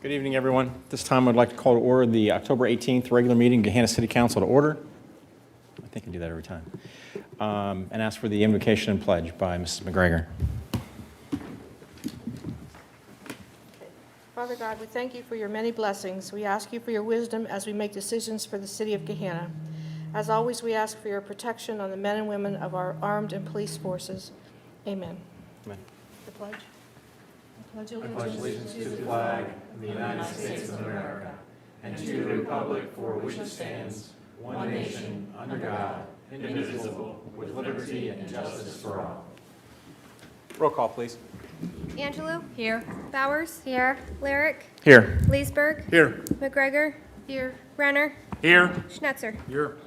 Good evening, everyone. At this time, I'd like to call to order the October 18th regular meeting, Gahanna City Council to order. I think I do that every time. And ask for the invocation and pledge by Mrs. McGregor. Father God, we thank you for your many blessings. We ask you for your wisdom as we make decisions for the city of Gahanna. As always, we ask for your protection on the men and women of our armed and police forces. Amen. Amen. The pledge. I pledge allegiance to the flag of the United States of America and to the republic for which it stands, one nation, under God, indivisible, with liberty and justice for all. Roll call, please. Angelou? Here. Bowers? Here. Lyric? Here. Leesburg? Here. McGregor? Here. Renner? Here. Schnetzer? Here.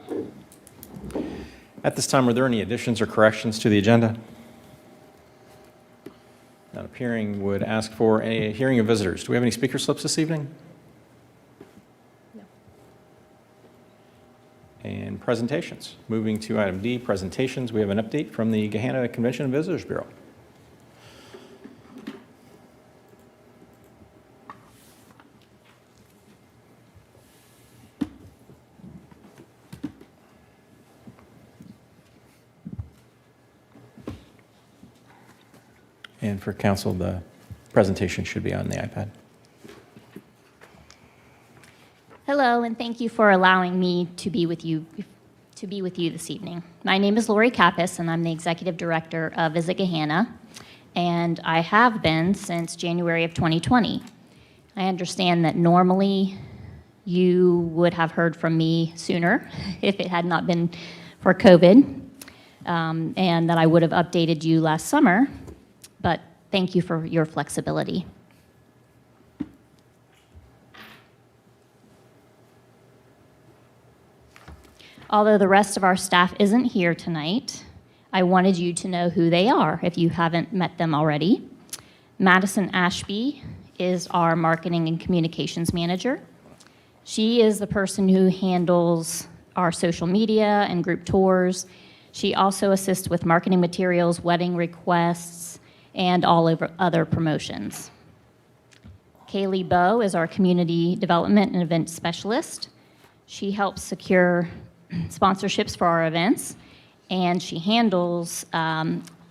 At this time, are there any additions or corrections to the agenda? Not appearing, would ask for a hearing of visitors. Do we have any speaker slips this evening? No. And presentations. Moving to item D, presentations. We have an update from the Gahanna Convention and Visitors Bureau. And for council, the presentation should be on the iPad. Hello, and thank you for allowing me to be with you this evening. My name is Lori Kappas, and I'm the Executive Director of Visit Gahanna, and I have been since January of 2020. I understand that normally you would have heard from me sooner if it had not been for COVID, and that I would have updated you last summer, but thank you for your flexibility. Although the rest of our staff isn't here tonight, I wanted you to know who they are if you haven't met them already. Madison Ashby is our marketing and communications manager. She is the person who handles our social media and group tours. She also assists with marketing materials, wedding requests, and all over other promotions. Kaylee Bowe is our community development and event specialist. She helps secure sponsorships for our events, and she handles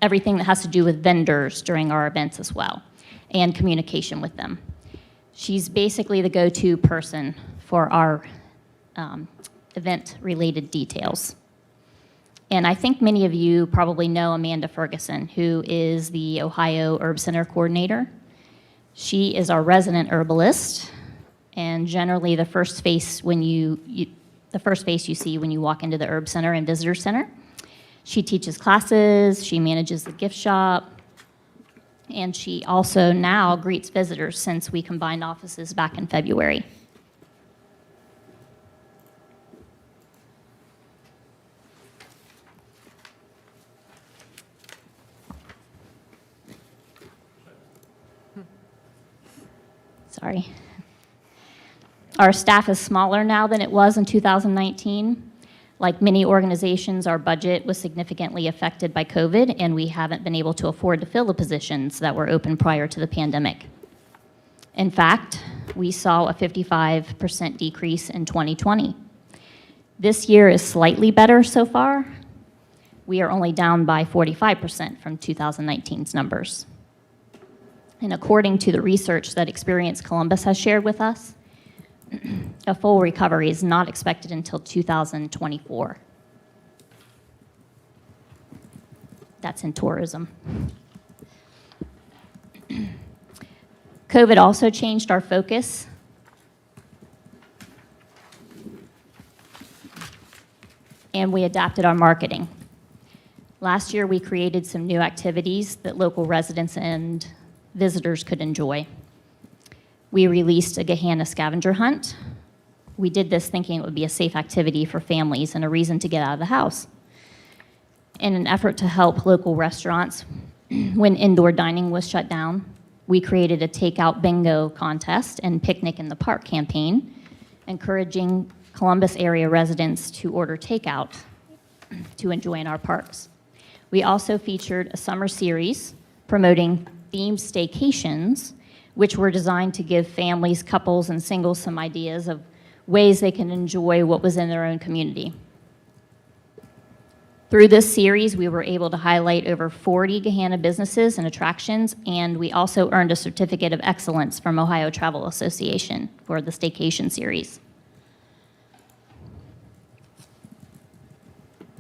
everything that has to do with vendors during our events as well, and communication with them. She's basically the go-to person for our event-related details. And I think many of you probably know Amanda Ferguson, who is the Ohio Herb Center coordinator. She is our resident herbalist, and generally the first face you see when you walk into the Herb Center and Visitor Center. She teaches classes, she manages the gift shop, and she also now greets visitors since we combined offices back in February. Sorry. Our staff is smaller now than it was in 2019. Like many organizations, our budget was significantly affected by COVID, and we haven't been able to afford to fill the positions that were open prior to the pandemic. In fact, we saw a 55% decrease in 2020. This year is slightly better so far. We are only down by 45% from 2019's numbers. And according to the research that Experience Columbus has shared with us, a full recovery is not expected until 2024. That's in tourism. COVID also changed our focus. And we adapted our marketing. Last year, we created some new activities that local residents and visitors could enjoy. We released a Gahanna scavenger hunt. We did this thinking it would be a safe activity for families and a reason to get out of the house. In an effort to help local restaurants when indoor dining was shut down, we created a takeout bingo contest and picnic in the park campaign, encouraging Columbus area residents to order takeout to enjoy in our parks. We also featured a summer series promoting themed staycations which were designed to give families, couples, and singles some ideas of ways they can enjoy what was in their own community. Through this series, we were able to highlight over 40 Gahanna businesses and attractions, and we also earned a certificate of excellence from Ohio Travel Association for the Staycation series.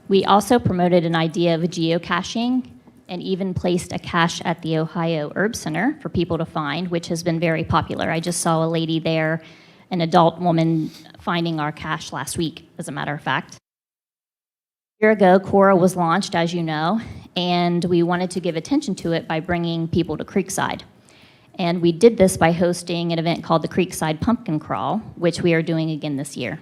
We also promoted an idea of geocaching and even placed a cache at the Ohio Herb Center for people to find, which has been very popular. I just saw a lady there, an adult woman, finding our cache last week, as a matter of fact. A year ago, Cora was launched, as you know, and we wanted to give attention to it by bringing people to Creekside. And we did this by hosting an event called the Creekside Pumpkin Crawl, which we are doing again this year.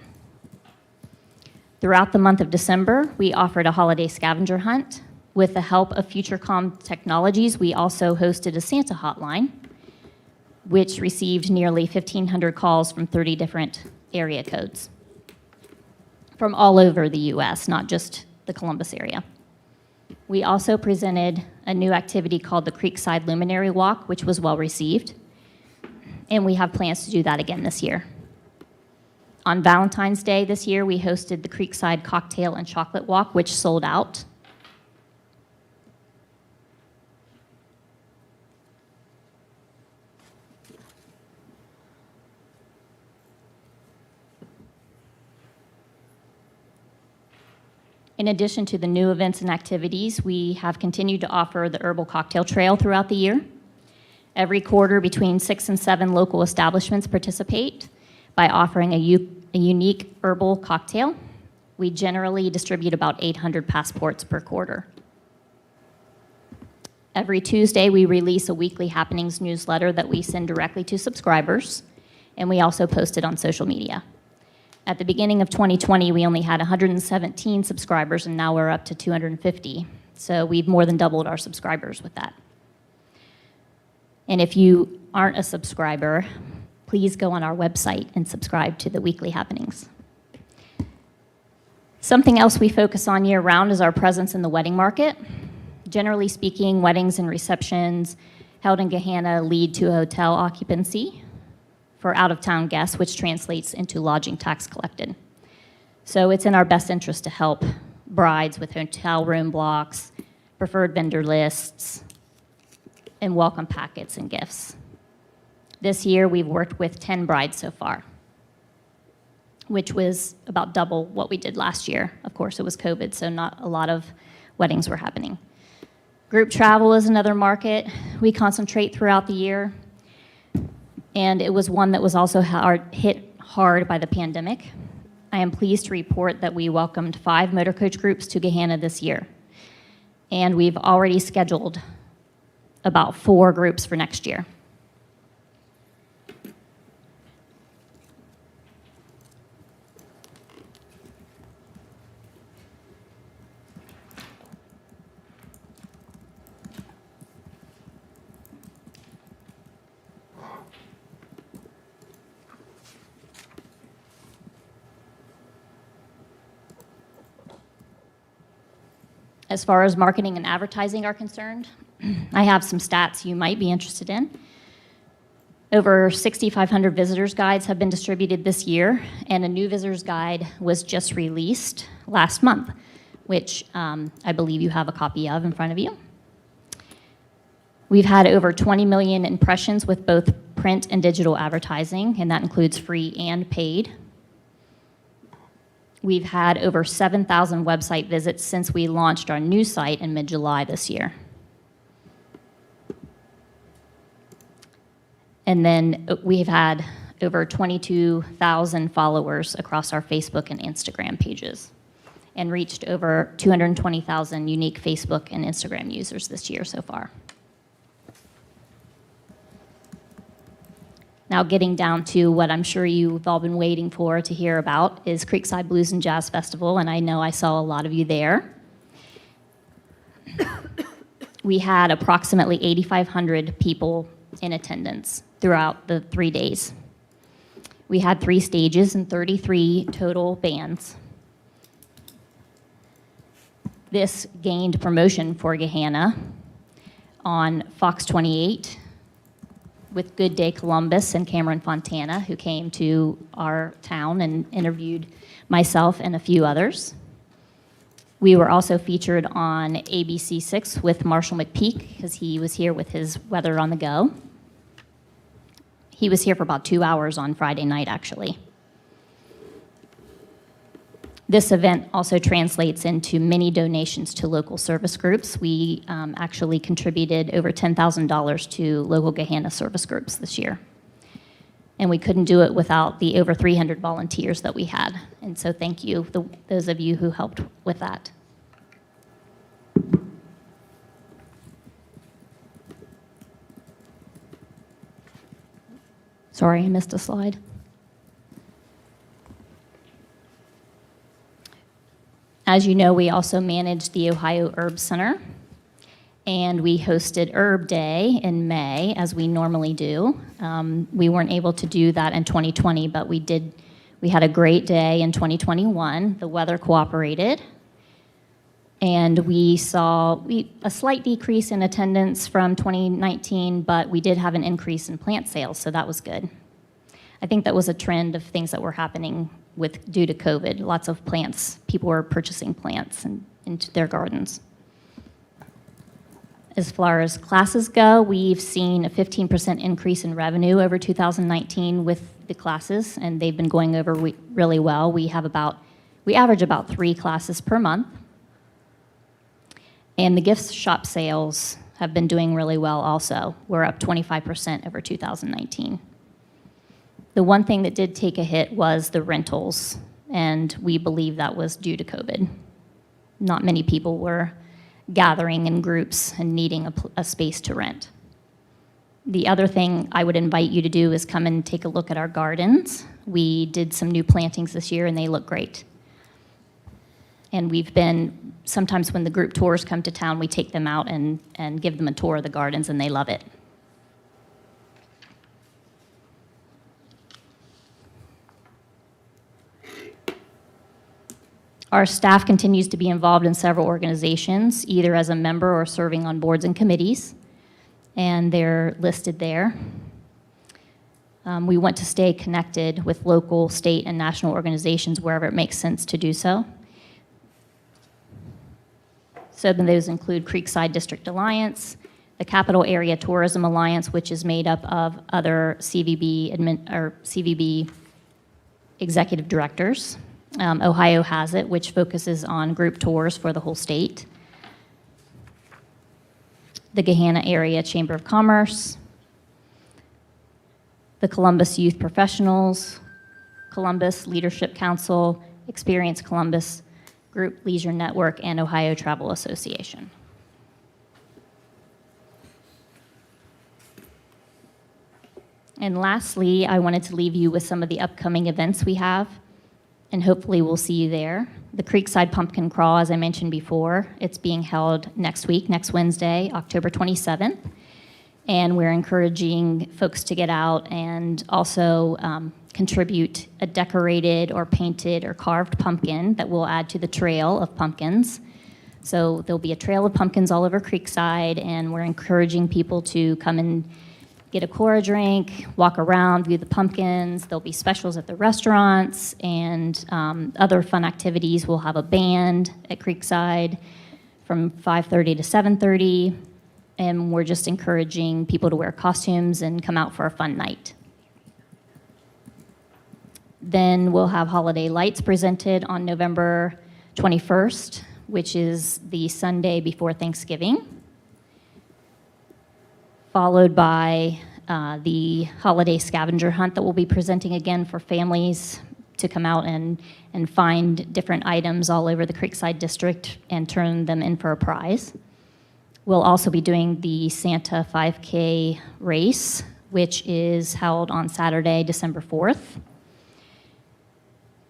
Throughout the month of December, we offered a holiday scavenger hunt. With the help of Futurecom Technologies, we also hosted a Santa hotline, which received nearly 1,500 calls from 30 different area codes from all over the U.S., not just the Columbus area. We also presented a new activity called the Creekside Luminary Walk, which was well received, and we have plans to do that again this year. On Valentine's Day this year, we hosted the Creekside Cocktail and Chocolate Walk, which sold out. In addition to the new events and activities, we have continued to offer the Herbal Cocktail Trail throughout the year. Every quarter, between 6 and 7 local establishments participate by offering a unique herbal cocktail. We generally distribute about 800 passports per quarter. Every Tuesday, we release a weekly happenings newsletter that we send directly to subscribers, and we also post it on social media. At the beginning of 2020, we only had 117 subscribers, and now we're up to 250. So we've more than doubled our subscribers with that. And if you aren't a subscriber, please go on our website and subscribe to the weekly happenings. Something else we focus on year-round is our presence in the wedding market. Generally speaking, weddings and receptions held in Gahanna lead to a hotel occupancy for out-of-town guests, which translates into lodging tax collected. So it's in our best interest to help brides with hotel room blocks, preferred vendor lists, and welcome packets and gifts. This year, we've worked with 10 brides so far, which was about double what we did last year. Of course, it was COVID, so not a lot of weddings were happening. Group travel is another market we concentrate throughout the year, and it was one that was also hit hard by the pandemic. I am pleased to report that we welcomed 5 motor coach groups to Gahanna this year, and we've already scheduled about 4 groups for next year. As far as marketing and advertising are concerned, I have some stats you might be interested in. Over 6,500 visitors guides have been distributed this year, and a new visitors guide was just released last month, which I believe you have a copy of in front of you. We've had over 20 million impressions with both print and digital advertising, and that includes free and paid. We've had over 7,000 website visits since we launched our new site in mid-July this year. And then we've had over 22,000 followers across our Facebook and Instagram pages, and reached over 220,000 unique Facebook and Instagram users this year so far. Now getting down to what I'm sure you've all been waiting for to hear about is Creekside Blues and Jazz Festival, and I know I saw a lot of you there. We had approximately 8,500 people in attendance throughout the 3 days. We had 3 stages and 33 total bands. This gained promotion for Gahanna on Fox 28, with Good Day Columbus and Cameron Fontana, who came to our town and interviewed myself and a few others. We were also featured on ABC6 with Marshall McPeak, because he was here with his Weather on the Go. He was here for about 2 hours on Friday night, actually. This event also translates into many donations to local service groups. We actually contributed over $10,000 to local Gahanna service groups this year. And we couldn't do it without the over 300 volunteers that we had. And so thank you, those of you who helped with that. Sorry, I missed a slide. As you know, we also manage the Ohio Herb Center, and we hosted Herb Day in May, as we normally do. We weren't able to do that in 2020, but we had a great day in 2021. The weather cooperated, and we saw a slight decrease in attendance from 2019, but we did have an increase in plant sales, so that was good. I think that was a trend of things that were happening due to COVID. Lots of plants, people were purchasing plants into their gardens. As far as classes go, we've seen a 15% increase in revenue over 2019 with the classes, and they've been going over really well. We average about 3 classes per month. And the gift shop sales have been doing really well also. We're up 25% over 2019. The one thing that did take a hit was the rentals, and we believe that was due to COVID. Not many people were gathering in groups and needing a space to rent. The other thing I would invite you to do is come and take a look at our gardens. We did some new plantings this year, and they look great. And sometimes when the group tours come to town, we take them out and give them a tour of the gardens, and they love it. Our staff continues to be involved in several organizations, either as a member or serving on boards and committees, and they're listed there. We want to stay connected with local, state, and national organizations wherever it makes sense to do so. Some of those include Creekside District Alliance, the Capital Area Tourism Alliance, which is made up of other CVB executive directors. Ohio has it, which focuses on group tours for the whole state. The Gahanna Area Chamber of Commerce, the Columbus Youth Professionals, Columbus Leadership Council, Experience Columbus, Group Leisure Network, and Ohio Travel Association. And lastly, I wanted to leave you with some of the upcoming events we have, and hopefully we'll see you there. The Creekside Pumpkin Crawl, as I mentioned before, it's being held next week, next Wednesday, October 27th. And we're encouraging folks to get out and also contribute a decorated or painted or carved pumpkin that we'll add to the trail of pumpkins. So there'll be a trail of pumpkins all over Creekside, and we're encouraging people to come and get a Cora drink, walk around, view the pumpkins. There'll be specials at the restaurants and other fun activities. We'll have a band at Creekside from 5:30 to 7:30, and we're just encouraging people to wear costumes and come out for a fun night. Then we'll have holiday lights presented on November 21st, which is the Sunday before Thanksgiving, followed by the holiday scavenger hunt that we'll be presenting again for families to come out and find different items all over the Creekside district and turn them in for a prize. We'll also be doing the Santa 5K race, which is held on Saturday, December 4th.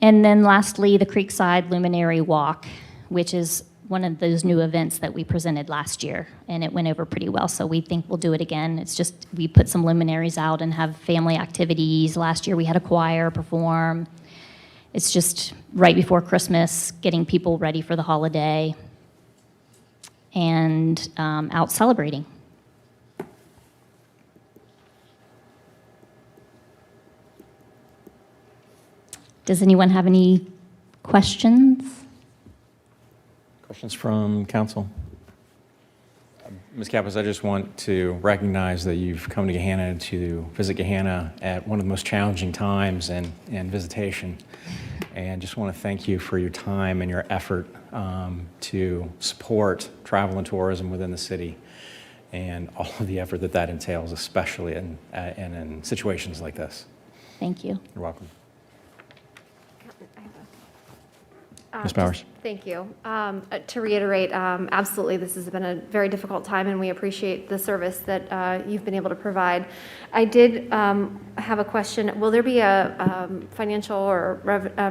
And then lastly, the Creekside Luminary Walk, which is one of those new events that we presented last year, and it went over pretty well, so we think we'll do it again. It's just we put some luminaries out and have family activities. Last year we had a choir perform. It's just right before Christmas, getting people ready for the holiday and out celebrating. Does anyone have any questions? Questions from council? Ms. Kappas, I just want to recognize that you've come to Gahanna to visit Gahanna at one of the most challenging times in visitation. And just want to thank you for your time and your effort to support travel and tourism within the city and all of the effort that that entails, especially in situations like this. Thank you. You're welcome. Ms. Bowers. Thank you. To reiterate, absolutely, this has been a very difficult time, and we appreciate the service that you've been able to provide. I did have a question. Will there be a financial or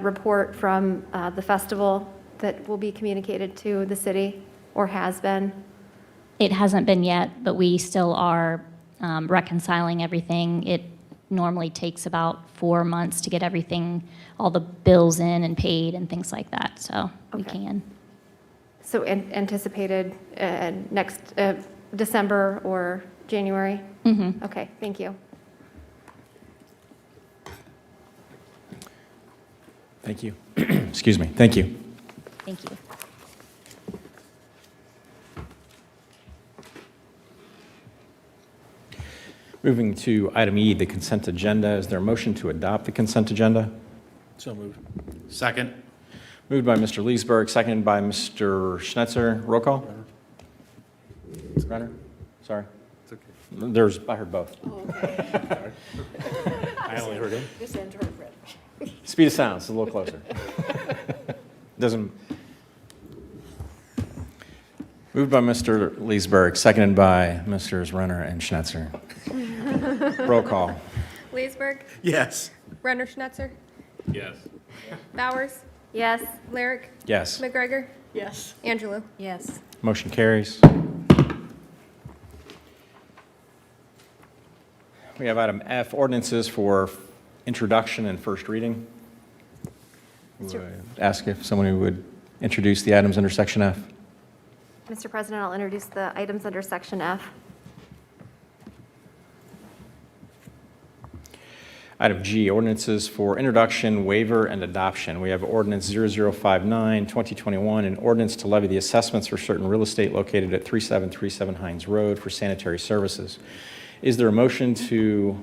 report from the festival that will be communicated to the city, or has been? It hasn't been yet, but we still are reconciling everything. It normally takes about 4 months to get everything, all the bills in and paid and things like that, so we Okay. can. So anticipated next December or January? Mm-hmm. Okay, thank you. Thank you. Excuse me. Thank you. Thank you. Moving to item E, the consent agenda. Is there a motion to adopt the consent agenda? So moved. Second. Moved by Mr. Leesburg, seconded by Mr. Schnetzer. Roll call? Renner? Sorry. It's okay. I heard both. I only heard him. Speed of sound, it's a little closer. Doesn't. Moved by Mr. Leesburg, seconded by Mrs. Renner and Schnetzer. Roll call. Leesburg, Yes. Renner Schnetzer, Yes. Bowers, Yes. Lyric, Yes. McGregor, Yes. Angelou. Yes. Motion carries. We have item F, ordinances for introduction and first reading. Would ask if someone would introduce the items under section F. Mr. President, I'll introduce the items under Section F. Item G, ordinances for introduction, waiver, and adoption. We have ordinance 0059, 2021, an ordinance to levy the assessments for certain real estate located at 3737 Hines Road for sanitary services. Is there a motion to,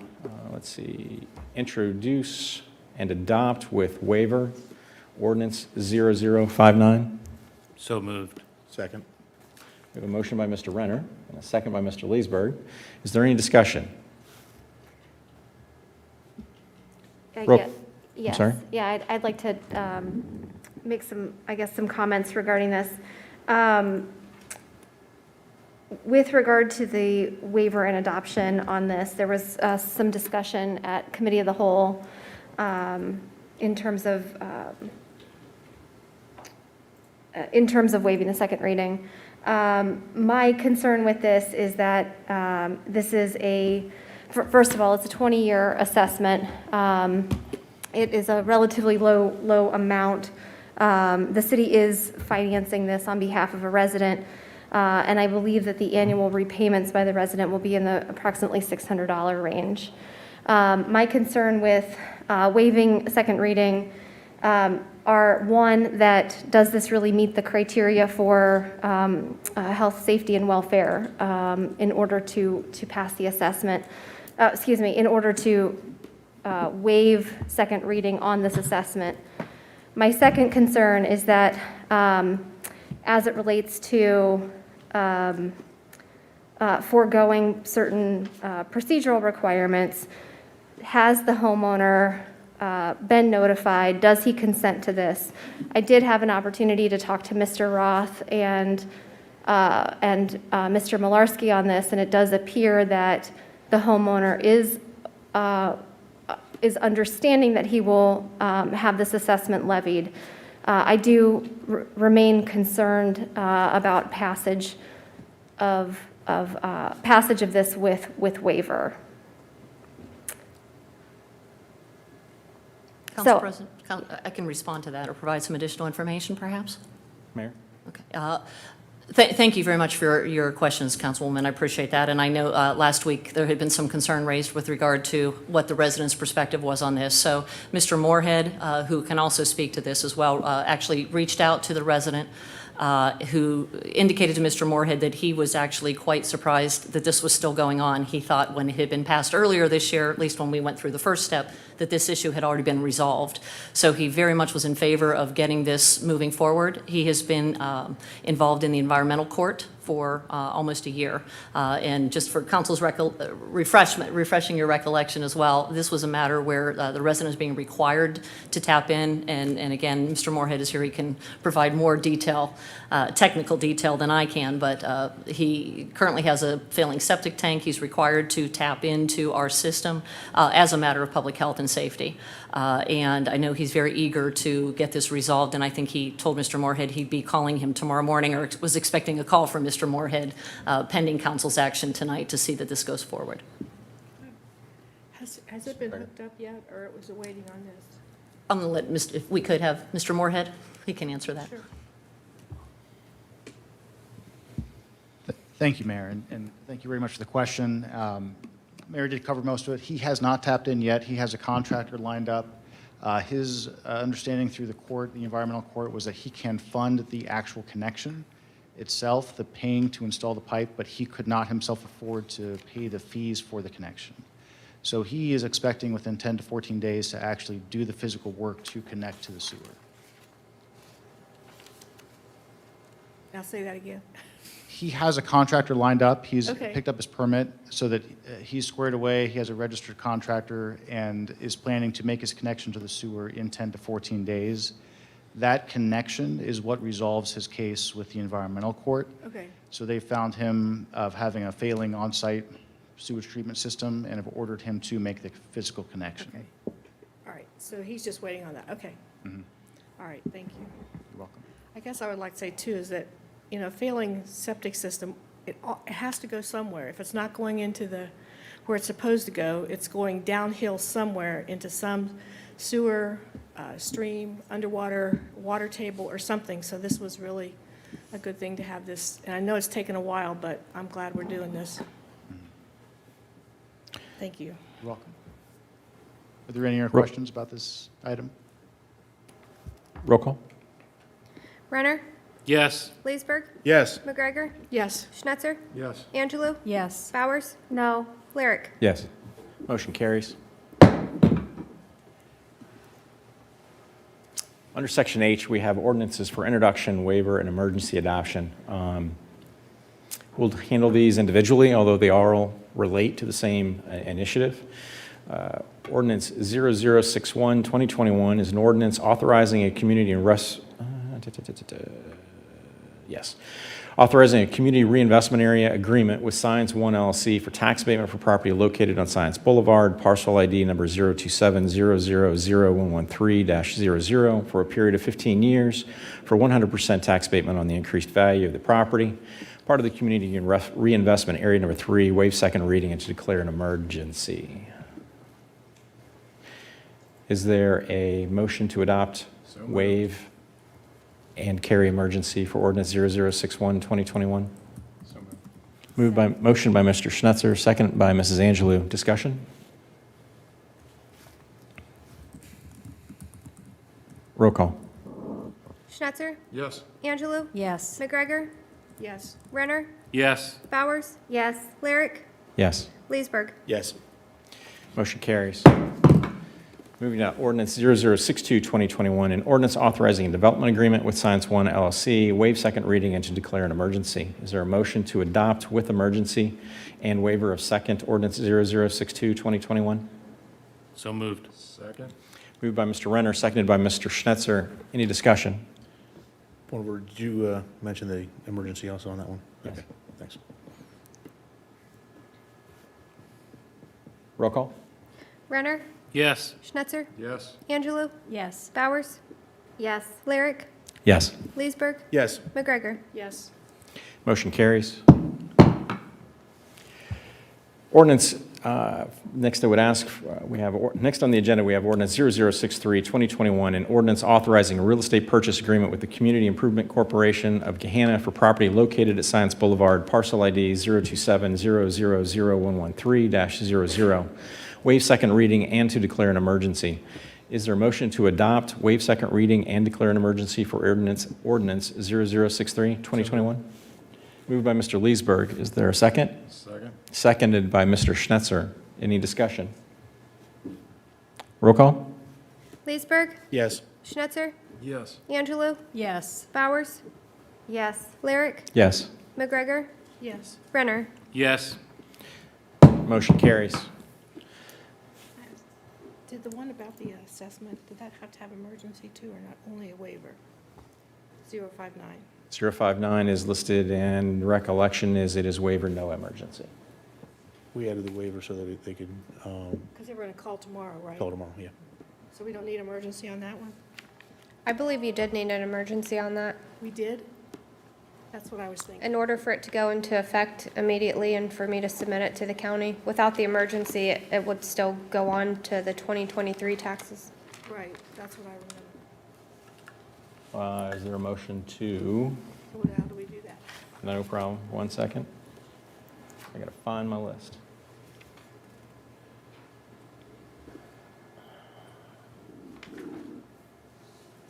introduce and adopt with waiver ordinance 0059? So moved. Second. We have a motion by Mr. Renner and a second by Mr. Leesburg. Is there any discussion? Roll- Yes. sorry? Yeah, I'd like to make some comments regarding this. With regard to the waiver and adoption on this, there was some discussion at Committee of the Whole in terms of waiving the second reading. My concern with this is that this is first of all, it's a 20-year assessment. It is a relatively low amount. The city is financing this on behalf of a resident, and I believe that the annual repayments by the resident will be in the approximately $600 range. My concern with waiving second reading are, one, that does this really meet the criteria for health, safety, and welfare in order to pass the assessment, in order to waive second reading on this assessment. My second concern is that as it relates to foregoing certain procedural requirements, has the homeowner been notified? Does he consent to this? I did have an opportunity to talk to Mr. Roth and Mr. Malarski on this, and it does appear that the homeowner is understanding that he will have this assessment levied. I do remain concerned about passage of this with waiver. Council So- President, I can respond to that or provide some additional information, perhaps? Mayor? Okay. Thank you very much for your questions, Councilwoman. I appreciate that. And I know last week there had been some concern raised with regard to what the residents' perspective was on this. So Mr. Moorhead, who can also speak to this as well, actually reached out to the resident who indicated to Mr. Moorhead that he was actually quite surprised that this was still going on. He thought when it had been passed earlier this year, at least when we went through the first step, that this issue had already been resolved. So he very much was in favor of getting this moving forward. He has been involved in the environmental court for almost a year. And just for council's refreshing your recollection as well, this was a matter where the resident is being required to tap in. And again, Mr. Moorhead is here. He can provide more detail, technical detail than I can, but he currently has a failing septic tank. He's required to tap into our system as a matter of public health and safety. And I know he's very eager to get this resolved, and I think he told Mr. Moorhead he'd be calling him tomorrow morning, or was expecting a call from Mr. Moorhead pending council's action tonight to see that this goes forward. Has it been hooked up yet, or was it waiting on this? I'm going to let, if we could have Mr. Moorhead, he can answer that. Sure. Thank you, Mayor, and thank you very much for the question. Mayor did cover most of it. He has not tapped in yet. He has a contractor lined up. His understanding through the court, the environmental court, was that he can fund the actual connection itself, the paying to install the pipe, but he could not himself afford to pay the fees for the connection. So he is expecting within 10 to 14 days to actually do the physical work to connect to the sewer. Now say that again. He has a contractor lined up. He's Okay. picked up his permit so that he's squared away. He has a registered contractor and is planning to make his connection to the sewer in 10 to 14 days. That connection is what resolves his case with the environmental court. Okay. So they found him of having a failing on-site sewage treatment system and have ordered him to make the physical connection. Okay. All right, so he's just waiting on that. Okay. All right, thank you. You're welcome. I guess I would like to say too is that, you know, failing septic system, it has to go somewhere. If it's not going into where it's supposed to go, it's going downhill somewhere into some sewer, stream, underwater, water table or something. So this was really a good thing to have this. And I know it's taken a while, but I'm glad we're doing this. Thank you. You're welcome. Are there any other questions about this item? Roll call. Renner, Yes. Leesburg, Yes. McGregor, Yes. Schnetzer, Yes. Angelou, Yes. Bowers, No. Lyric. Yes. Motion carries. Under Section H, we have ordinances for introduction, waiver, and emergency adoption. We'll handle these individually, although they all relate to the same initiative. Ordinance 0061, 2021 is an ordinance authorizing a community authorizing a community reinvestment area agreement with Science 1 LLC for tax abatement for property located on Science Boulevard, parcel ID number 027000113-00 for a period of 15 years for 100% tax abatement on the increased value of the property. Part of the community reinvestment area number 3, waive second reading and to declare an emergency. Is there a motion to adopt, waive, and carry emergency for ordinance 0061, 2021? So moved. Motion by Mr. Schnetzer, second by Mrs. Angelou. Discussion? Roll call. Schnetzer, Yes. Angelou, Yes. McGregor, Yes. Renner, Yes. Bowers, Yes. Lyric, Yes. Leesburg. Yes. Motion carries. Moving to ordinance 0062, 2021, an ordinance authorizing a development agreement with Science 1 LLC, waive second reading and to declare an emergency. Is there a motion to adopt with emergency and waiver of second ordinance 0062, 2021? So moved. Second. Moved by Mr. Renner, seconded by Mr. Schnetzer. Any discussion? Point of order, did you mention the emergency also on that one? Yes. Okay, thanks. Roll call? Renner, Yes. Schnetzer, Yes. Angelou, Yes. Bowers, Yes. Lyric, Yes. Leesburg, Yes. McGregor. Yes. Motion carries. Ordinance Next, I would ask, next on the agenda, we have ordinance 0063, 2021, an ordinance authorizing a real estate purchase agreement with the Community Improvement Corporation of Gahanna for property located at Science Boulevard, parcel ID 027000113-00. Waive second reading and to declare an emergency. Is there a motion to adopt, waive second reading, and declare an emergency for ordinance 0063, 2021? Moved by Mr. Leesburg. Is there a second? Second. Seconded by Mr. Schnetzer. Any discussion? Roll call? Leesburg, Yes. Schnetzer, Yes. Angelou, Yes. Bowers, Yes. Lyric, Yes. McGregor, Yes. Renner. Yes. Motion carries. Did the one about the assessment, did that have to have emergency too, or not only a waiver? 059. 059 is listed, and recollection is it is waiver, no emergency. We added the waiver so that they could Because they were going to call tomorrow, right? call tomorrow, yeah. So we don't need emergency on that one? I believe you did need an emergency on that. We did? That's what I was thinking. In order for it to go into effect immediately and for me to submit it to the county, without the emergency, it would still go on to the 2023 taxes. Right, that's what I remember. Is there a motion to? So how do we do that? No problem. 1 second. I gotta find my list. Is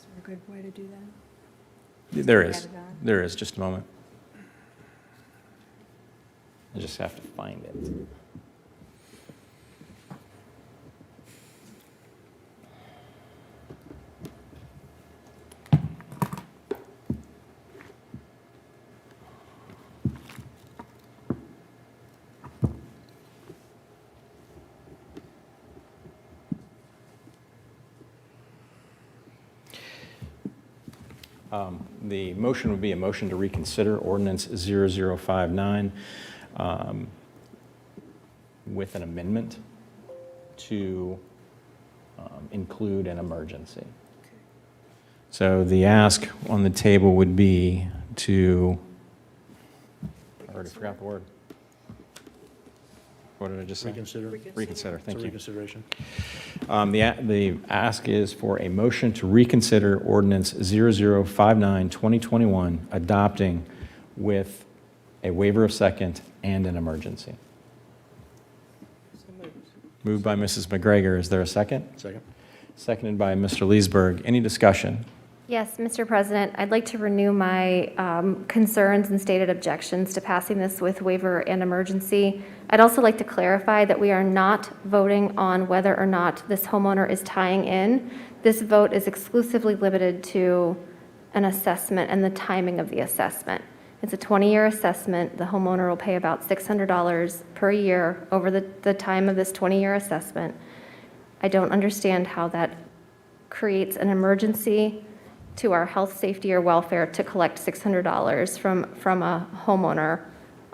there a good way to do that? There is. Add it on. There is. Just a moment. I just have to find it. The motion would be a motion to reconsider ordinance 0059 with an amendment to include an emergency. So the ask on the table would be to, I already forgot the word. What did I just say? Reconsider. Reconsider, It's a thank you. reconsideration. The ask is for a motion to reconsider ordinance 0059, 2021, adopting with a waiver of second and an emergency. So moved. Moved by Mrs. McGregor. Is there a second? Second. Seconded by Mr. Leesburg. Any discussion? Yes, Mr. President, I'd like to renew my concerns and stated objections to passing this with waiver and emergency. I'd also like to clarify that we are not voting on whether or not this homeowner is tying in. This vote is exclusively limited to an assessment and the timing of the assessment. It's a 20-year assessment. The homeowner will pay about $600 per year over the time of this 20-year assessment. I don't understand how that creates an emergency to our health, safety, or welfare to collect $600 from a homeowner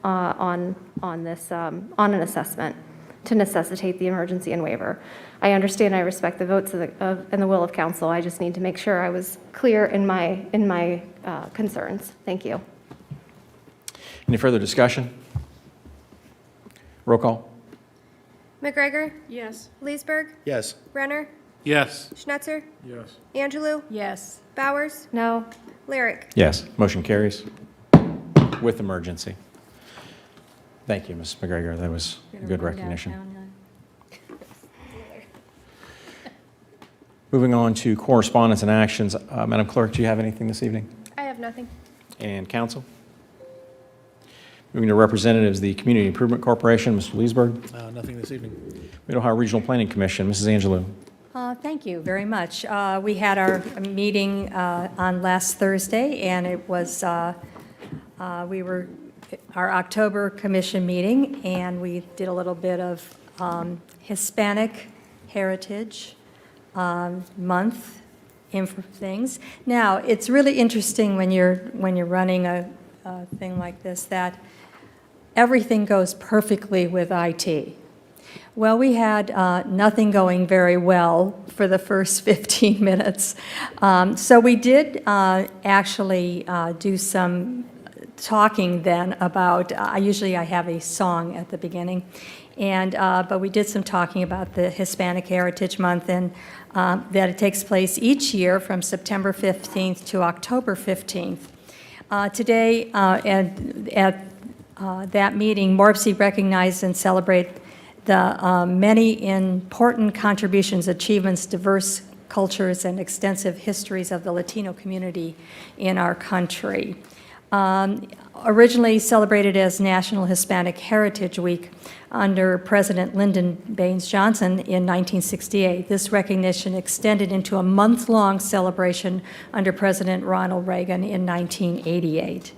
on an assessment to necessitate the emergency and waiver. I understand, I respect the votes and the will of council. I just need to make sure I was clear in my concerns. Thank you. Any further discussion? Roll call. McGregor, Yes. Leesburg, Yes. Renner, Yes. Schnetzer, Yes. Angelou, Yes. Bowers, No. Lyric. Yes, motion carries with emergency. Thank you, Ms. McGregor. That was good recognition. Moving on to correspondence and actions. Madam Clerk, do you have anything this evening? I have nothing. And council? Moving to representatives, the Community Improvement Corporation, Mr. Leesburg. Nothing this evening. Mid-Ohio Regional Planning Commission, Mrs. Angelou. Thank you very much. We had our meeting on last Thursday, and it was, our October commission meeting, and we did a little bit of Hispanic Heritage Month things. Now, it's really interesting when you're running a thing like this that everything goes perfectly with IT. Well, we had nothing going very well for the first 15 minutes. So we did actually do some talking then about, usually I have a song at the beginning, And, but we did some talking about the Hispanic Heritage Month, and that it takes place each year from September 15th to October 15th. Today, at that meeting, MORPC recognized and celebrate the many important contributions, achievements, diverse cultures, and extensive histories of the Latino community in our country. Originally celebrated as National Hispanic Heritage Week under President Lyndon Baines Johnson in 1968, this recognition extended into a month-long celebration under President Ronald Reagan in 1988.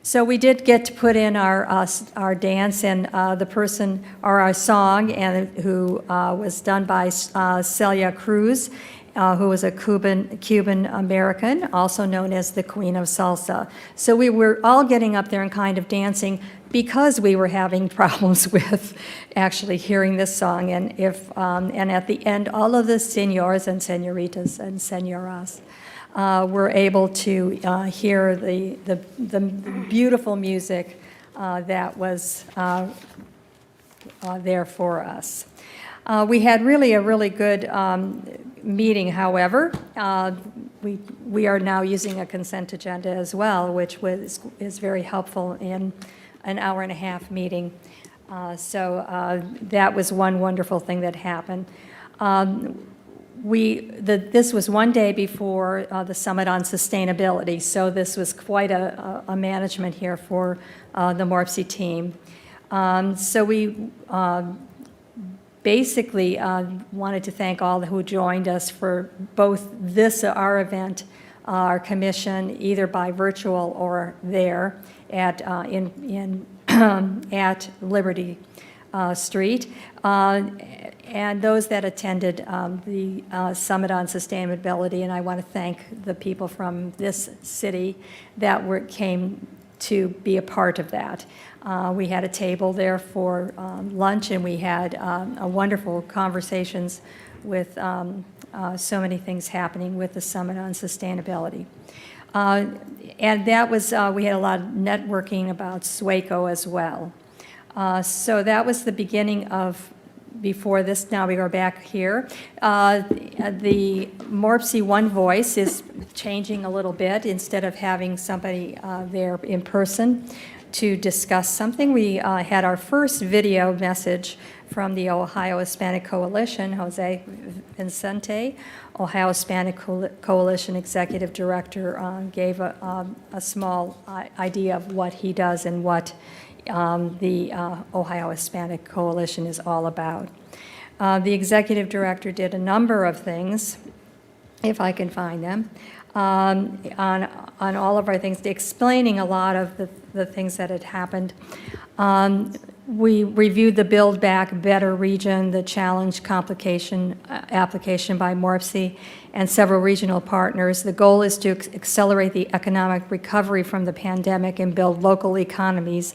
So we did get to put in our dance, and the person, or our song, and who was done by Celia Cruz, who was a Cuban American, also known as the Queen of Salsa. So we were all getting up there and kind of dancing because we were having problems with actually hearing this song. And and at the end, all of the senors and senoritas and senoras were able to hear the beautiful music that was there for us. We had a really good meeting, however. We are now using a consent agenda as well, which is very helpful in an hour-and-a-half meeting. So that was one wonderful thing that happened. This was one day before the Summit on Sustainability, so this was quite a management here for the MORPC team. So we basically wanted to thank all who joined us for both our event, our commission, either by virtual or there at at Liberty Street, and those that attended the Summit on Sustainability. And I want to thank the people from this city that came to be a part of that. We had a table there for lunch, and we had wonderful conversations with so many things happening with the Summit on Sustainability. And that was, we had a lot of networking about SWACO as well. So that was the beginning of, before this, now we are back here. The MORPC One Voice is changing a little bit. Instead of having somebody there in person to discuss something, we had our first video message from the Ohio Hispanic Coalition. Jose Vincente, Ohio Hispanic Coalition Executive Director, gave a small idea of what he does and what the Ohio Hispanic Coalition is all about. The Executive Director did a number of things, if I can find them, on all of our things, explaining a lot of the things that had happened. We reviewed the Build Back Better region, the challenge complication application by MORPC, and several regional partners. The goal is to accelerate the economic recovery from the pandemic and build local economies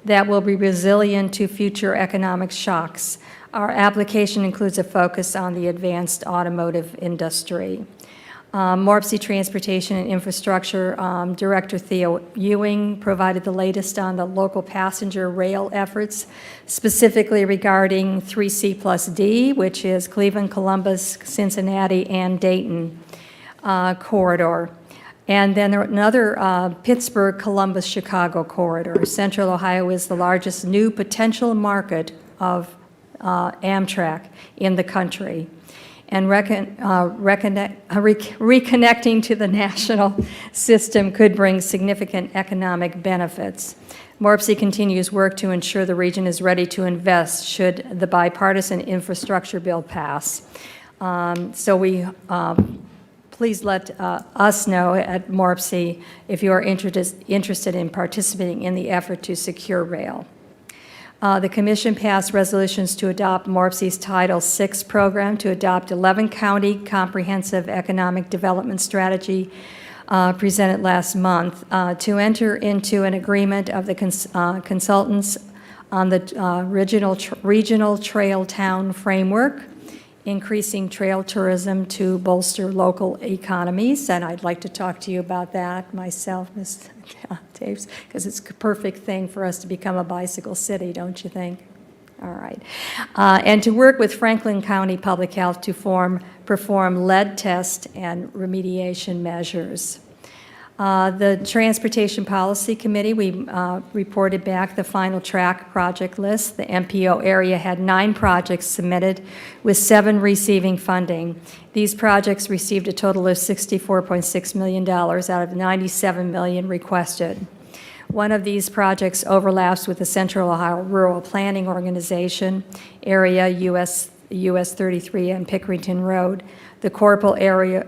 that will be resilient to future economic shocks. Our application includes a focus on the advanced automotive industry. MORPC Transportation and Infrastructure Director Theo Ewing provided the latest on the local passenger rail efforts, specifically regarding 3C plus D, which is Cleveland, Columbus, Cincinnati, and Dayton corridor. And then another Pittsburgh, Columbus, Chicago corridor. Central Ohio is the largest new potential market of Amtrak in the country. And reconnecting to the national system could bring significant economic benefits. MORPC continues work to ensure the region is ready to invest should the bipartisan infrastructure bill pass. So please let us know at MORPC if you are interested in participating in the effort to secure rail. The Commission passed resolutions to adopt MORPC's Title VI program to adopt 11-county comprehensive economic development strategy presented last month, to enter into an agreement of the consultants on the regional trail town framework, increasing trail tourism to bolster local economies. And I'd like to talk to you about that myself, Ms. Daves, because it's a perfect thing for us to become a bicycle city, don't you think? All right. And to work with Franklin County Public Health to perform lead test and remediation measures. The Transportation Policy Committee, we reported back the final track project list. The MPO area had 9 projects submitted, with 7 receiving funding. These projects received a total of $64.6 million out of $97 million requested. One of these projects overlaps with the Central Ohio Rural Planning Organization area, US 33 and Pickerington Road. The Corpo area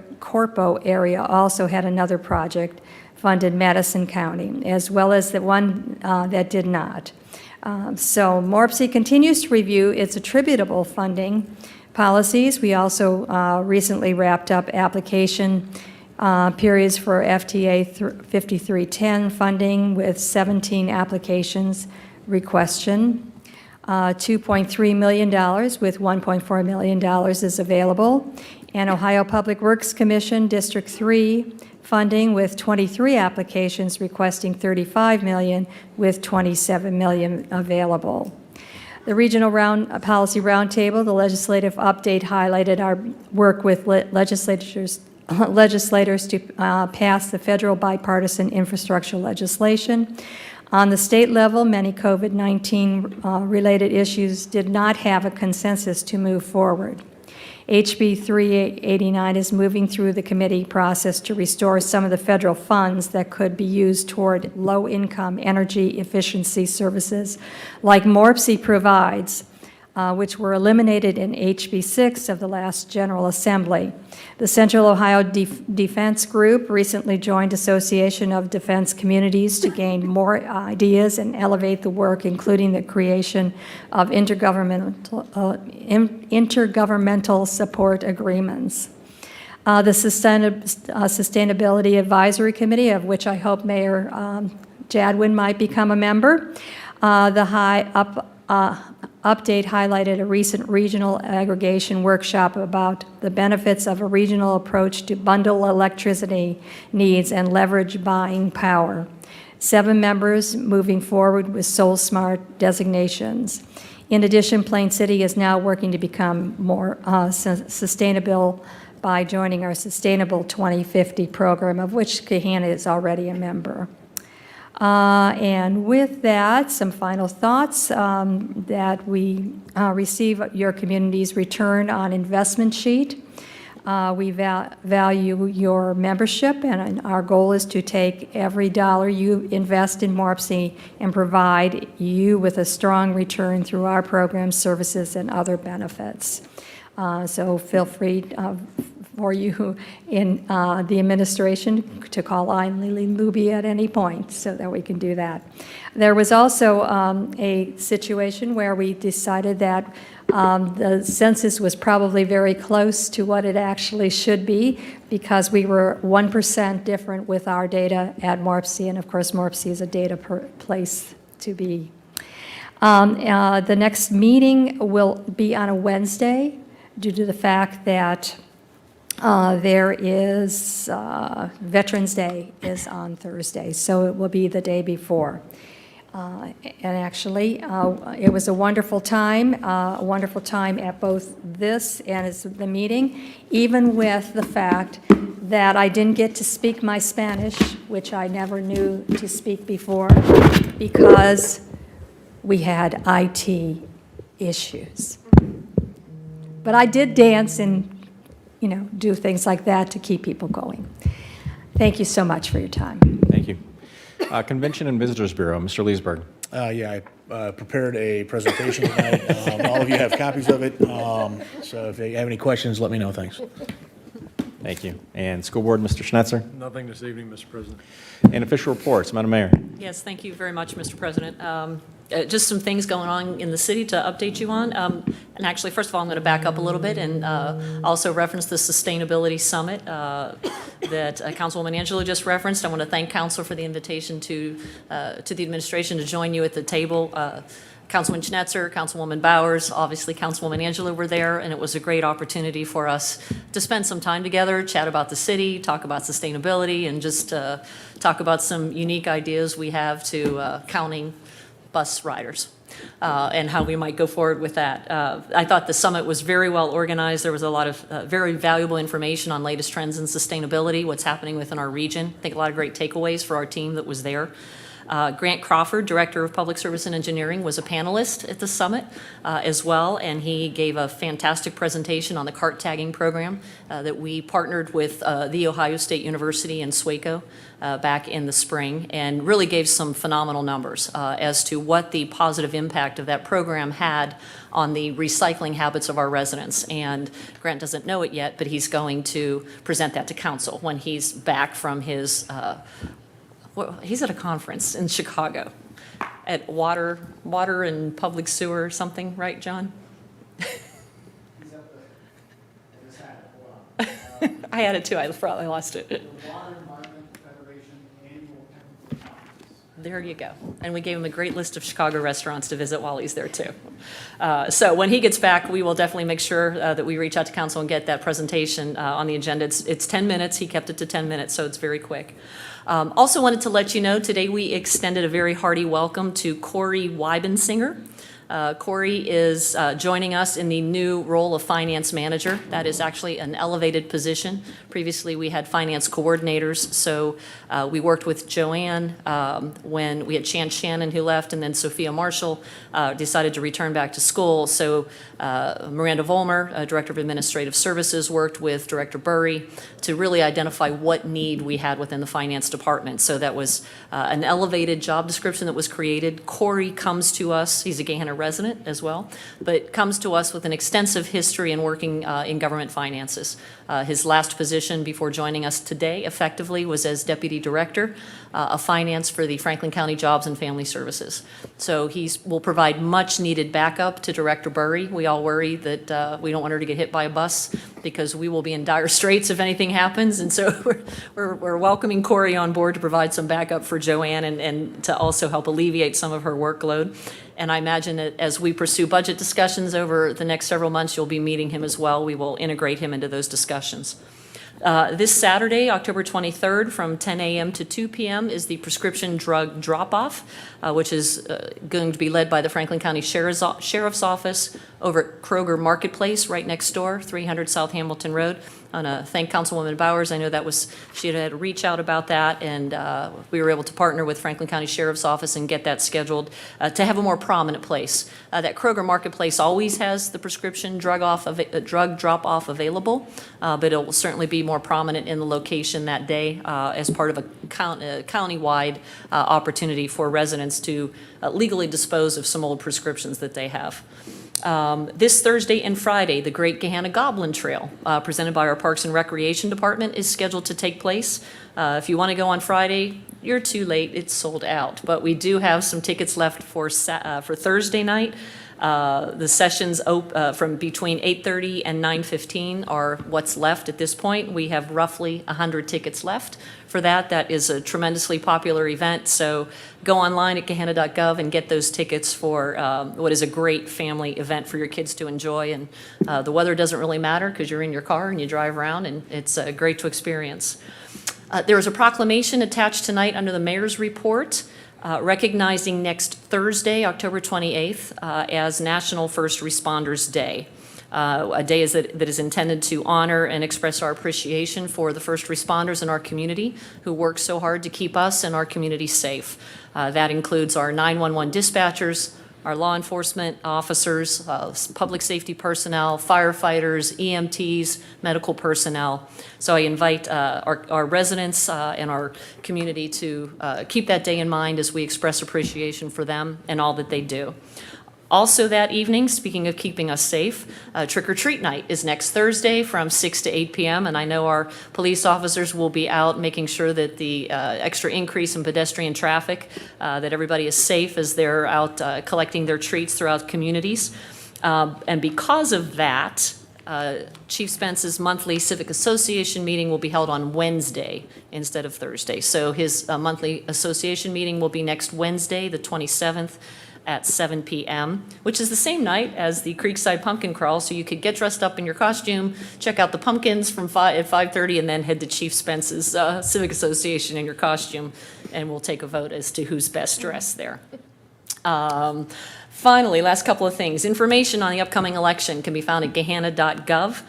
also had another project funded Madison County, as well as the one that did not. So MORPC continues to review its attributable funding policies. We also recently wrapped up application periods for FTA 5310 funding with 17 applications requested. $2.3 million with $1.4 million is available. And Ohio Public Works Commission District 3 funding with 23 applications requesting $35 million with $27 million available. The Regional Policy Roundtable, the legislative update highlighted our work with legislators to pass the federal bipartisan infrastructure legislation. On the state level, many COVID-19 related issues did not have a consensus to move forward. HB 389 is moving through the committee process to restore some of the federal funds that could be used toward low-income energy efficiency services like MORPC provides, which were eliminated in HB 6 of the last General Assembly. The Central Ohio Defense Group recently joined Association of Defense Communities to gain more ideas and elevate the work, including the creation of intergovernmental support agreements. The Sustainability Advisory Committee, of which I hope Mayor Jadwin might become a member, update highlighted a recent regional aggregation workshop about the benefits of a regional approach to bundle electricity needs and leverage buying power. 7 members moving forward with Soul Smart designations. In addition, Plain City is now working to become more sustainable by joining our Sustainable 2050 program, of which Gahanna is already a member. And with that, some final thoughts that we receive your community's return on investment sheet. We value your membership, and our goal is to take every dollar you invest in MORPC and provide you with a strong return through our programs, services, and other benefits. So feel free for you in the administration to call line Lily Luby at any point so that we can do that. There was also a situation where we decided that the census was probably very close to what it actually should be because we were 1% different with our data at MORPC, and of course MORPC is a data place to be. The next meeting will be on a Wednesday due to the fact that there is Veterans Day is on Thursday, so it will be the day before. And actually, it was a wonderful time at both this and the meeting, even with the fact that I didn't get to speak my Spanish, which I never knew to speak before, because we had IT issues. But I did dance and do things like that to keep people going. Thank you so much for your time. Thank you. Convention and Visitors Bureau, Mr. Leesburg. Yeah, I prepared a presentation tonight. All of you have copies of it. So if you have any questions, let me know. Thanks. Thank you. And School Board, Mr. Schnetzer. Nothing this evening, Mr. President. And official reports, Madam Mayor. Yes, thank you very much, Mr. President. Just some things going on in the city to update you on. And actually, first of all, I'm going to back up a little bit and also reference the Sustainability Summit that Councilwoman Angela just referenced. I want to thank Council for the invitation to the administration to join you at the table. Councilman Schnetzer, Councilwoman Bowers, obviously Councilwoman Angela were there, and it was a great opportunity for us to spend some time together, chat about the city, talk about sustainability, and just talk about some unique ideas we have to counting bus riders. and how we might go forward with that. I thought the summit was very well organized. There was a lot of very valuable information on latest trends in sustainability, what's happening within our region. I think a lot of great takeaways for our team that was there. Grant Crawford, Director of Public Service and Engineering, was a panelist at the summit as well, and he gave a fantastic presentation on the cart tagging program that we partnered with The Ohio State University in Swaco back in the spring, and really gave some phenomenal numbers as to what the positive impact of that program had on the recycling habits of our residents. And Grant doesn't know it yet, but he's going to present that to council when he's back from his he's at a conference in Chicago at water and public sewer or something, right, John? I had it too. I probably lost it. There you go. And we gave him a great list of Chicago restaurants to visit while he's there too. So when he gets back, we will definitely make sure that we reach out to council and get that presentation on the agenda. It's 10 minutes. He kept it to 10 minutes, so it's very quick. Also wanted to let you know, today we extended a very hearty welcome to Corey Weibensinger. Corey is joining us in the new role of finance manager. That is actually an elevated position. Previously, we had finance coordinators, so we worked with Joanne when we had Chan Shannon who left, and then Sophia Marshall decided to return back to school. So Miranda Vollmer, Director of Administrative Services, worked with Director Burry to really identify what need we had within the finance department. So that was an elevated job description that was created. Corey comes to us, he's a Gahanna resident as well, but comes to us with an extensive history in working in government finances. His last position before joining us today effectively was as Deputy Director of Finance for the Franklin County Jobs and Family Services. So he will provide much needed backup to Director Burry. We all worry that we don't want her to get hit by a bus because we will be in dire straits if anything happens. And so we're welcoming Corey on board to provide some backup for Joanne and to also help alleviate some of her workload. And I imagine that as we pursue budget discussions over the next several months, you'll be meeting him as well. We will integrate him into those discussions. This Saturday, October 23rd, from 10 a.m. to 2 p.m. is the prescription drug drop-off, which is going to be led by the Franklin County Sheriff's Office over at Kroger Marketplace, right next door, 300 South Hamilton Road. I want to thank Councilwoman Bowers. I know that she had a reach out about that, and we were able to partner with Franklin County Sheriff's Office and get that scheduled to have a more prominent place. That Kroger Marketplace always has the prescription drug drop-off available, but it will certainly be more prominent in the location that day as part of a county-wide opportunity for residents to legally dispose of some old prescriptions that they have. This Thursday and Friday, the Great Gahanna Goblin Trail, presented by our Parks and Recreation Department, is scheduled to take place. If you want to go on Friday, you're too late. It's sold out. But we do have some tickets left for Thursday night. The sessions from between 8:30 and 9:15 are what's left at this point. We have roughly 100 tickets left for that. That is a tremendously popular event. So go online at gahanna.gov and get those tickets for what is a great family event for your kids to enjoy. And the weather doesn't really matter because you're in your car and you drive around, and it's great to experience. There is a proclamation attached tonight under the mayor's report recognizing next Thursday, October 28th, as National First Responders Day. A day that is intended to honor and express our appreciation for the first responders in our community who work so hard to keep us and our community safe. That includes our 911 dispatchers, our law enforcement officers, public safety personnel, firefighters, EMTs, medical personnel. So I invite our residents and our community to keep that day in mind as we express appreciation for them and all that they do. Also that evening, speaking of keeping us safe, trick-or-treat night is next Thursday from 6 to 8 p.m. And I know our police officers will be out making sure that the extra increase in pedestrian traffic, that everybody is safe as they're out collecting their treats throughout communities. And because of that, Chief Spence's monthly Civic Association meeting will be held on Wednesday instead of Thursday. So his monthly association meeting will be next Wednesday, the 27th, at 7 p.m., which is the same night as the Creekside Pumpkin Crawl, so you could get dressed up in your costume, check out the pumpkins at 5:30, and then head to Chief Spence's Civic Association in your costume, and we'll take a vote as to who's best dressed there. Finally, last couple of things. Information on the upcoming election can be found at gahanna.gov.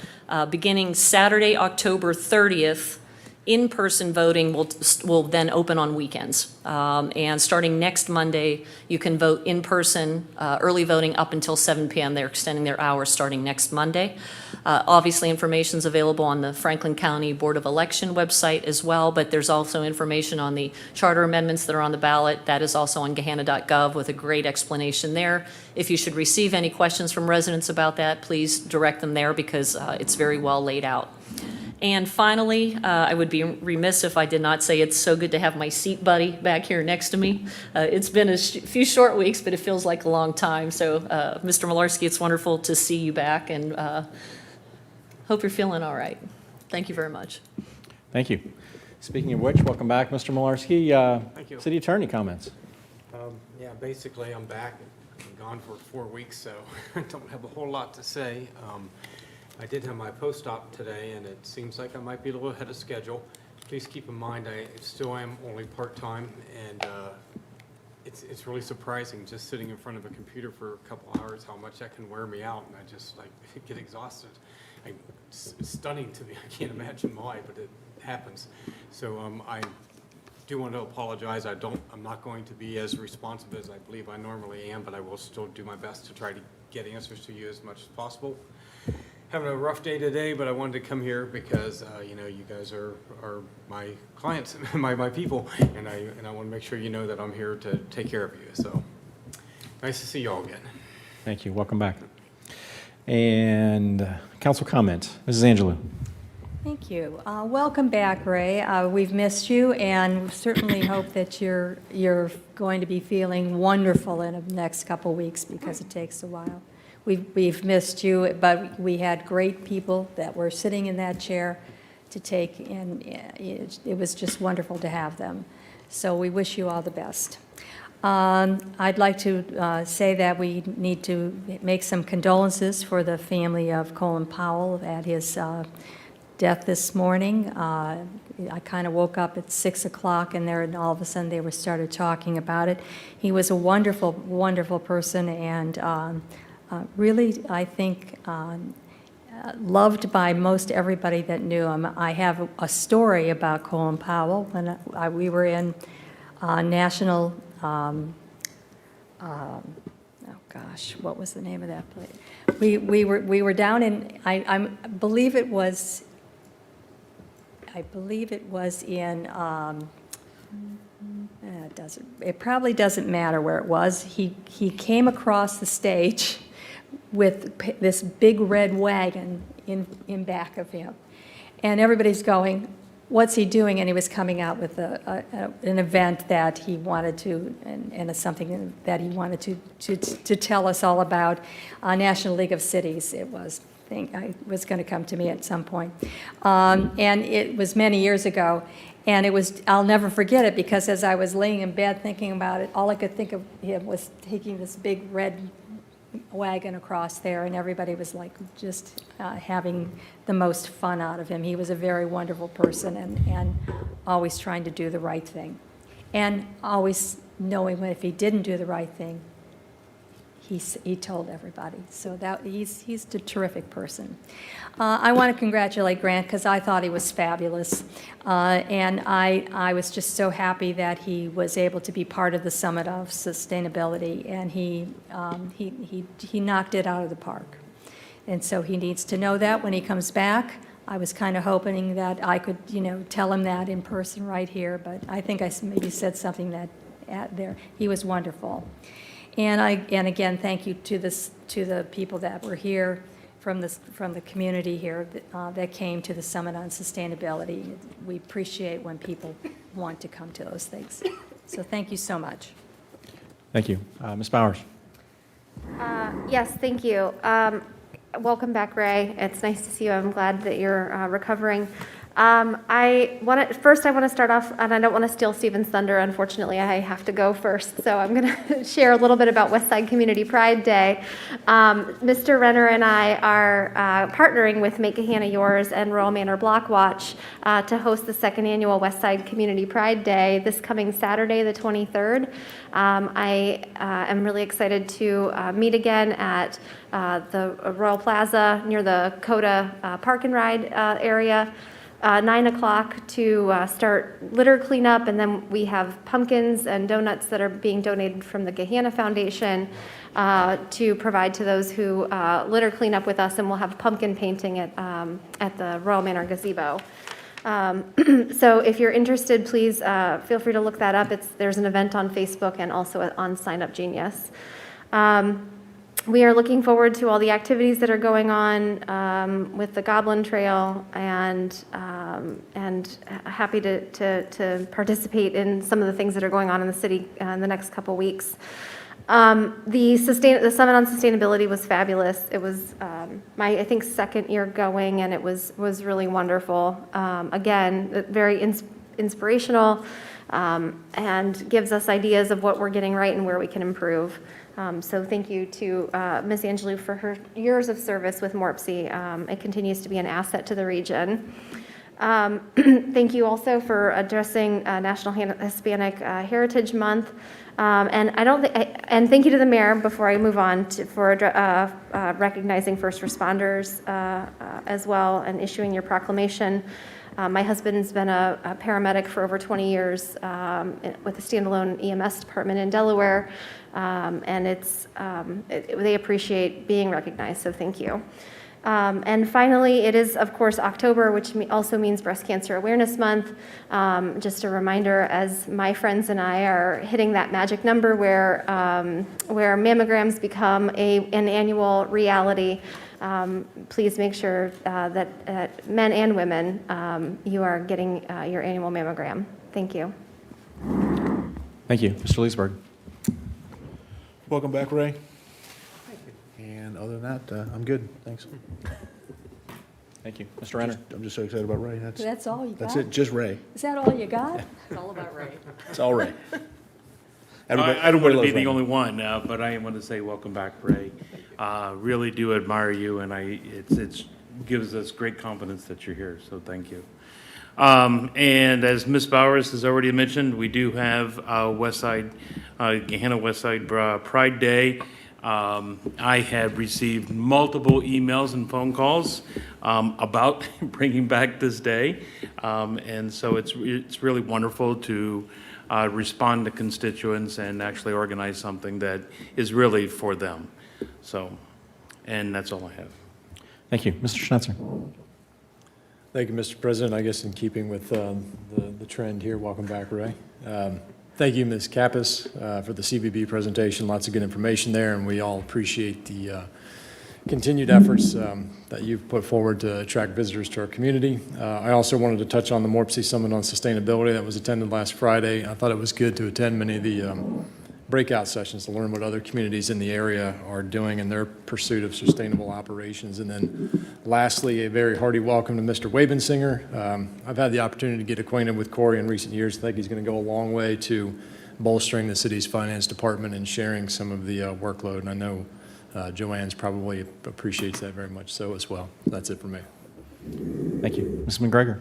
Beginning Saturday, October 30th, in-person voting will then open on weekends. And starting next Monday, you can vote in person, early voting up until 7 p.m. They're extending their hours starting next Monday. Obviously, information is available on the Franklin County Board of Election website as well, but there's also information on the charter amendments that are on the ballot. That is also on gahanna.gov with a great explanation there. If you should receive any questions from residents about that, please direct them there because it's very well laid out. And finally, I would be remiss if I did not say it's so good to have my seat buddy back here next to me. It's been a few short weeks, but it feels like a long time. So, Mr. Malarski, it's wonderful to see you back, and hope you're feeling all right. Thank you very much. Thank you. Speaking of which, welcome back, Mr. Malarski. Thank you. City Attorney comments. Yeah, basically, I'm back. I'm gone for 4 weeks, so I don't have a whole lot to say. I did have my post-op today, and it seems like I might be a little ahead of schedule. Please keep in mind, I still am only part-time, and it's really surprising just sitting in front of a computer for a couple hours how much that can wear me out, and I just get exhausted. It's stunning to me. I can't imagine why, but it happens. So I do want to apologize. I'm not going to be as responsive as I believe I normally am, but I will still do my best to try to get answers to you as much as possible. Having a rough day today, but I wanted to come here because you know, you guys are my clients, my people, and I want to make sure you know that I'm here to take care of you. So nice to see you all again. Thank you. Welcome back. And council comment, Mrs. Angelou. Thank you. Welcome back, Ray. We've missed you, and certainly hope that you're going to be feeling wonderful in the next couple weeks because it takes a while. We've missed you, but we had great people that were sitting in that chair to take, and it was just wonderful to have them. So we wish you all the best. I'd like to say that we need to make some condolences for the family of Colin Powell at his death this morning. I kind of woke up at 6 o'clock, and all of a sudden they started talking about it. He was a wonderful, wonderful person, and really, I think, loved by most everybody that knew him. I have a story about Colin Powell. When we were in national, oh gosh, what was the name of that place? We were down in, I believe it was in, it probably doesn't matter where it was. He came across the stage with this big red wagon in back of him. And everybody's going, what's he doing? And he was coming out with an event that he wanted to, and something that he wanted to tell us all about, National League of Cities. It was going to come to me at some point. And it was many years ago. And I'll never forget it, because as I was laying in bed thinking about it, all I could think of him was taking this big red wagon across there, and everybody was like just having the most fun out of him. He was a very wonderful person, and always trying to do the right thing, and always knowing when if he didn't do the right thing, he told everybody. So he's a terrific person. I want to congratulate Grant because I thought he was fabulous, and I was just so happy that he was able to be part of the Summit of Sustainability, and he knocked it out of the park. And so he needs to know that when he comes back. I was kind of hoping that I could, tell him that in person right here, but I think I maybe said something there. He was wonderful. And again, thank you to the people that were here from the community here that came to the Summit on Sustainability. We appreciate when people want to come to those things. So thank you so much. Thank you. Ms. Bowers. Yes, thank you. Welcome back, Ray. It's nice to see you. I'm glad that you're recovering. I want to start off, and I don't want to steal Stephen's thunder. Unfortunately, I have to go first, so I'm going to share a little bit about West Side Community Pride Day. Mr. Renner and I are partnering with Make Gahanna Yours and Royal Manor Block Watch to host the second annual West Side Community Pride Day this coming Saturday, the 23rd. I am really excited to meet again at the Royal Plaza near the Coda Park and Ride area. 9 o'clock to start litter cleanup, and then we have pumpkins and donuts that are being donated from the Gahanna Foundation to provide to those who litter clean up with us, and we'll have pumpkin painting at the Royal Manor gazebo. So if you're interested, please feel free to look that up. There's an event on Facebook and also on Sign Up Genius. We are looking forward to all the activities that are going on with the Goblin Trail, and happy to participate in some of the things that are going on in the city in the next couple weeks. The Summit on Sustainability was fabulous. It was my, I think, second year going, and it was really wonderful. Again, very inspirational, and gives us ideas of what we're getting right and where we can improve. So thank you to Ms. Angelou for her years of service with MORPC. It continues to be an asset to the region. Thank you also for addressing National Hispanic Heritage Month. And thank you to the mayor, before I move on, for recognizing first responders as well and issuing your proclamation. My husband's been a paramedic for over 20 years with a standalone EMS department in Delaware, and they appreciate being recognized, so thank you. And finally, it is, of course, October, which also means Breast Cancer Awareness Month. Just a reminder, as my friends and I are hitting that magic number where mammograms become an annual reality, please make sure that men and women, you are getting your annual mammogram. Thank you. Thank you. Mr. Leesburg. Welcome back, Ray. And other than that, I'm good. Thanks. Thank you. Mr. Renner. I'm just so excited about Ray. That's all you got? That's it, just Ray. Is that all you got? It's all about Ray. It's all Ray. I don't want to everybody be loves the Ray. only one, but I want to say welcome back, Ray. Really do admire you, and it gives us great confidence that you're here, so thank you. And as Ms. Bowers has already mentioned, we do have Gahanna West Side Pride Day. I have received multiple emails and phone calls about bringing back this day, and so it's really wonderful to respond to constituents and actually organize something that is really for them. So, and that's all I have. Thank you. Mr. Schnetzer. Thank you, Mr. President. I guess in keeping with the trend here, welcome back, Ray. Thank you, Ms. Kappas, for the CVB presentation. Lots of good information there, and we all appreciate the continued efforts that you've put forward to attract visitors to our community. I also wanted to touch on the MORPC Summit on Sustainability that was attended last Friday. I thought it was good to attend many of the breakout sessions to learn what other communities in the area are doing in their pursuit of sustainable operations. And then lastly, a very hearty welcome to Mr. Wabensinger. I've had the opportunity to get acquainted with Corey in recent years. I think he's going to go a long way to bolstering the city's finance department and sharing some of the workload. And I know Joanne's probably appreciates that very much so as well. That's it for me. Thank you. Ms. McGregor.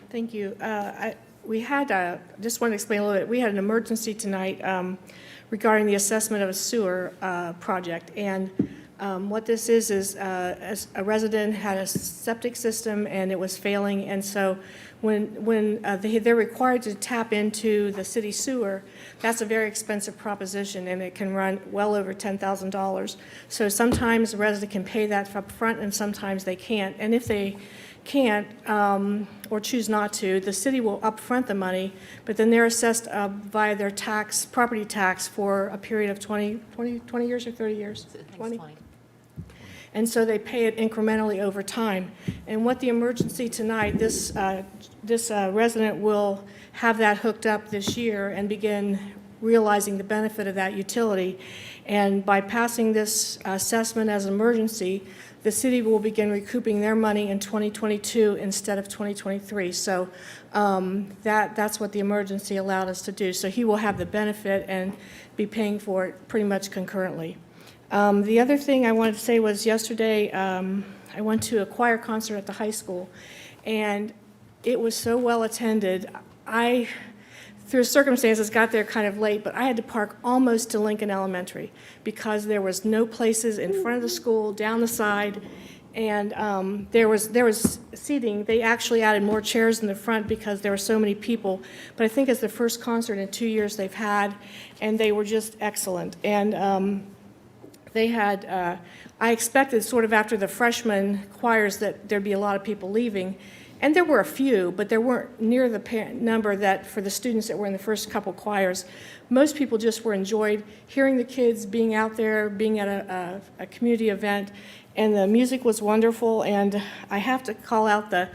Thank you. We had, just want to explain a little bit, we had an emergency tonight regarding the assessment of a sewer project. And what this is as a resident had a septic system and it was failing. And so when they're required to tap into the city sewer, that's a very expensive proposition, and it can run well over $10,000. So sometimes the resident can pay that up front, and sometimes they can't. And if they can't or choose not to, the city will upfront the money, but then they're assessed via their tax, property tax, for a period of 20 years or 30 years? 20. And so they pay it incrementally over time. And what the emergency tonight, this resident will have that hooked up this year and begin realizing the benefit of that utility. And by passing this assessment as an emergency, the city will begin recouping their money in 2022 instead of 2023. So that's what the emergency allowed us to do. So he will have the benefit and be paying for it pretty much concurrently. The other thing I wanted to say was yesterday I went to a choir concert at the high school, and it was so well attended. I, through circumstances, got there kind of late, but I had to park almost to Lincoln Elementary because there was no places in front of the school, down the side, and there was seating. They actually added more chairs in the front because there were so many people. But I think it's the first concert in 2 years they've had, and they were just excellent. And they had, I expected sort of after the freshman choirs that there'd be a lot of people leaving. And there were a few, but there weren't near the number that for the students that were in the first couple choirs. Most people just were enjoyed hearing the kids, being out there, being at a community event, and the music was wonderful. And I have to call out the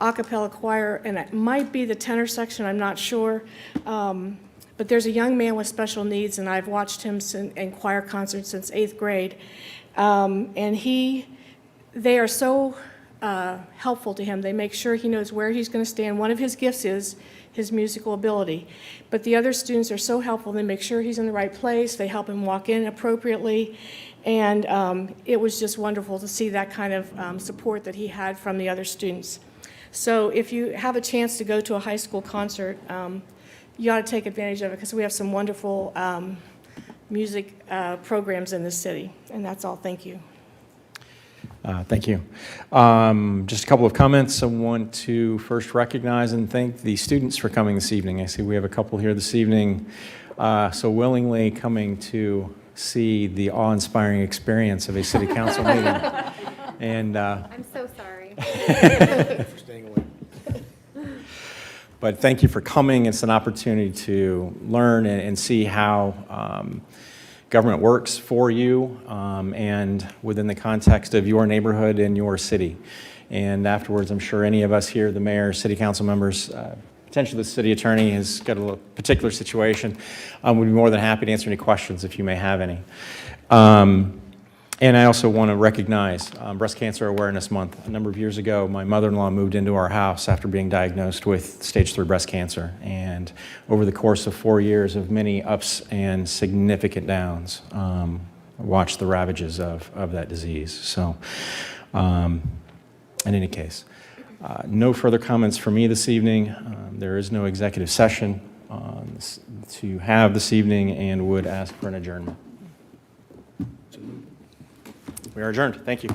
a cappella choir, and it might be the tenor section, I'm not sure. But there's a young man with special needs, and I've watched him in choir concerts since 8th grade. And they are so helpful to him. They make sure he knows where he's going to stand. One of his gifts is his musical ability. But the other students are so helpful. They make sure he's in the right place. They help him walk in appropriately. And it was just wonderful to see that kind of support that he had from the other students. So if you have a chance to go to a high school concert, you ought to take advantage of it because we have some wonderful music programs in this city. And that's all. Thank you. Thank you. Just a couple of comments. I want to first recognize and thank the students for coming this evening. I see we have a couple here this evening so willingly coming to see the awe-inspiring experience of a city council meeting. And I'm so sorry. For staying away. but thank you for coming. It's an opportunity to learn and see how government works for you and within the context of your neighborhood and your city. And afterwards, I'm sure any of us here, the mayor, city council members, potentially the city attorney has got a particular situation, we'd be more than happy to answer any questions if you may have any. And I also want to recognize Breast Cancer Awareness Month. A number of years ago, my mother-in-law moved into our house after being diagnosed with stage 3 breast cancer. And over the course of 4 years of many ups and significant downs, I watched the ravages of that disease. So in any case, no further comments from me this evening. There is no executive session to have this evening and would ask for an adjournment. We are adjourned. Thank you.